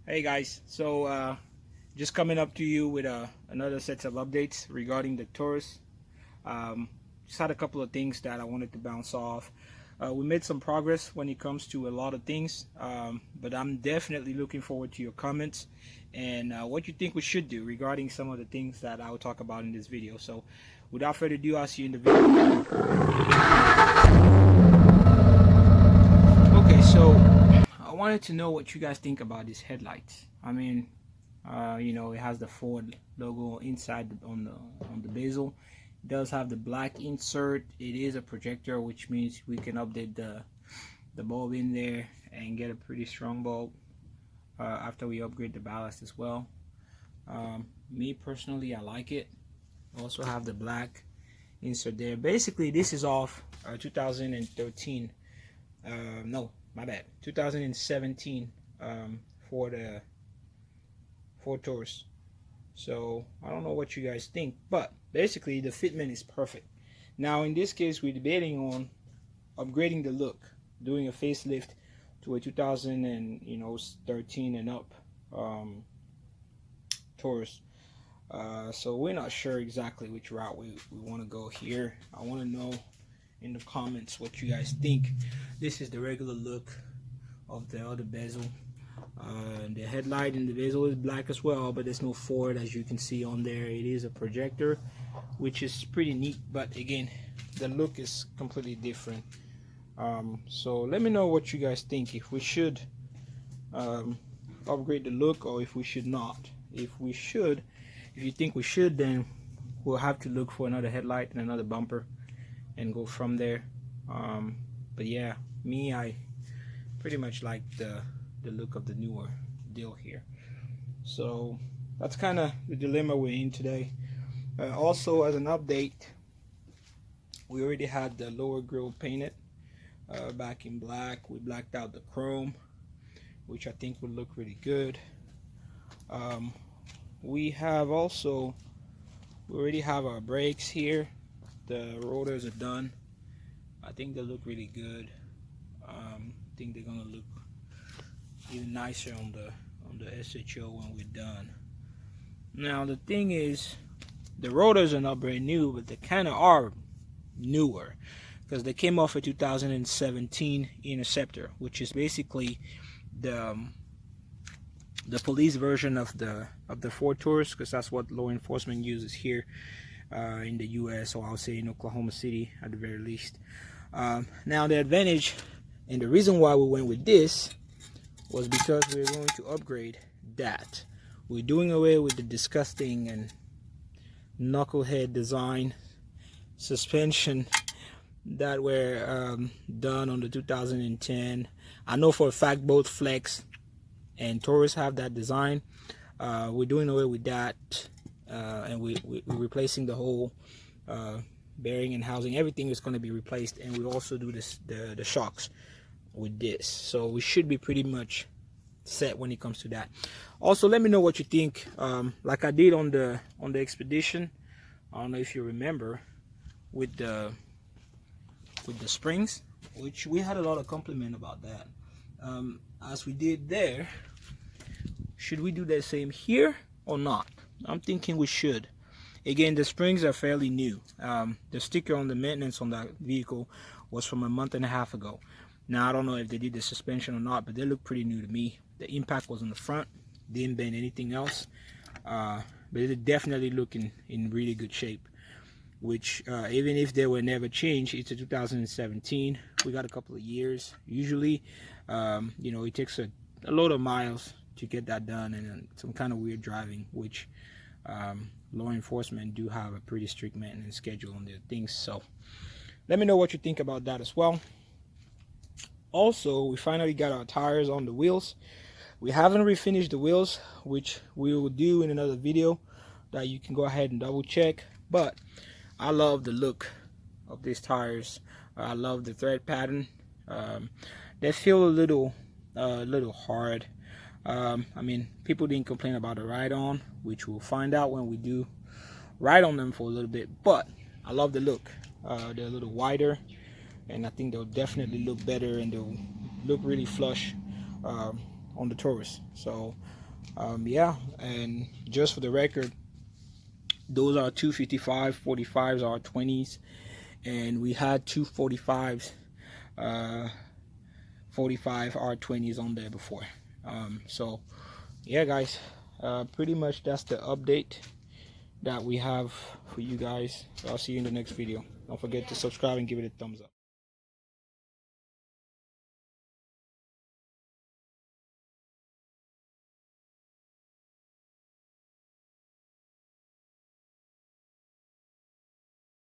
Hey guys, so just coming up to you with another set of updates regarding the Taurus. Just had a couple of things that I wanted to bounce off. We made some progress when it comes to a lot of things, but I'm definitely looking forward to your comments and what you think we should do regarding some of the things that I will talk about in this video. So without further ado, I'll see you in the video. Okay, so I wanted to know what you guys think about these headlights. I mean, it has the Ford logo inside on the bezel. It does have the black insert. It is a projector, which means we can update the bulb in there and get a pretty strong bulb after we upgrade the ballast as well. Me personally, I like it. Also have the black insert there. Basically, this is off 2013. No, my bad, 2017 for the Ford Taurus. So I don't know what you guys think, but basically the fitment is perfect. Now in this case, we're debating on upgrading the look, doing a facelift to a 2013 and up Taurus. So we're not sure exactly which route we want to go here. I want to know in the comments what you guys think. This is the regular look of the other bezel. The headlight in the bezel is black as well, but there's no Ford, as you can see on there. It is a projector, which is pretty neat, but again, the look is completely different. So let me know what you guys think, if we should upgrade the look or if we should not. If you think we should, then we'll have to look for another headlight and another bumper and go from there. But yeah, I pretty much like the look of the newer deal here. So that's kind of the dilemma we're in today. Also, as an update, we already had the lower grille painted back in black. We blacked out the chrome, which I think would look really good. We already have our brakes here. The rotors are done. I think they look really good. I think they're gonna look even nicer on the t-SHO when we're done. Now the thing is, the rotors are not brand new, but they kind of are newer because they came off a 2017 Interceptor, which is basically the police version of the Ford Taurus, because that's what law enforcement uses here in the US, or I'll say in Oklahoma City at the very least. Now the advantage and the reason why we went with this was because we're going to upgrade that. We're doing away with the disgusting and knucklehead design suspension that were done on the 2010. I know for a fact both Flex and Taurus have that design. We're doing away with that, and we're replacing the whole bearing and housing. Everything is going to be replaced, and we also do the shocks with this. So we should be pretty much set when it comes to that. Also, let me know what you think. Like I did on the Expedition, I don't know if you remember, with the springs, which we had a lot of compliment about that. As we did there, should we do the same here or not? I'm thinking we should. Again, the springs are fairly new. The sticker on the maintenance on that vehicle was from a month and a half ago. Now I don't know if they did the suspension or not, but they look pretty new to me. The impact was on the front, didn't bend anything else, but it definitely look in really good shape. Which even if they were never changed, it's a 2017. We got a couple of years. Usually, it takes a load of miles to get that done, and some kind of weird driving, which law enforcement do have a pretty strict maintenance schedule on their things. So let me know what you think about that as well. Also, we finally got our tires on the wheels. We haven't refinished the wheels, which we will do in another video that you can go ahead and double check. But I love the look of these tires. I love the thread pattern. They feel a little hard. I mean, people didn't complain about the ride-on, which we'll find out when we do ride on them for a little bit. But I love the look. They're a little wider, and I think they'll definitely look better, and they'll look really flush on the Taurus. So yeah, and just for the record, those are 255, 45s are 20s, and we had 245s, 45 R20s on there before. So yeah, guys, pretty much that's the update that we have for you guys. I'll see you in the next video. Don't forget to subscribe and give it a thumbs up.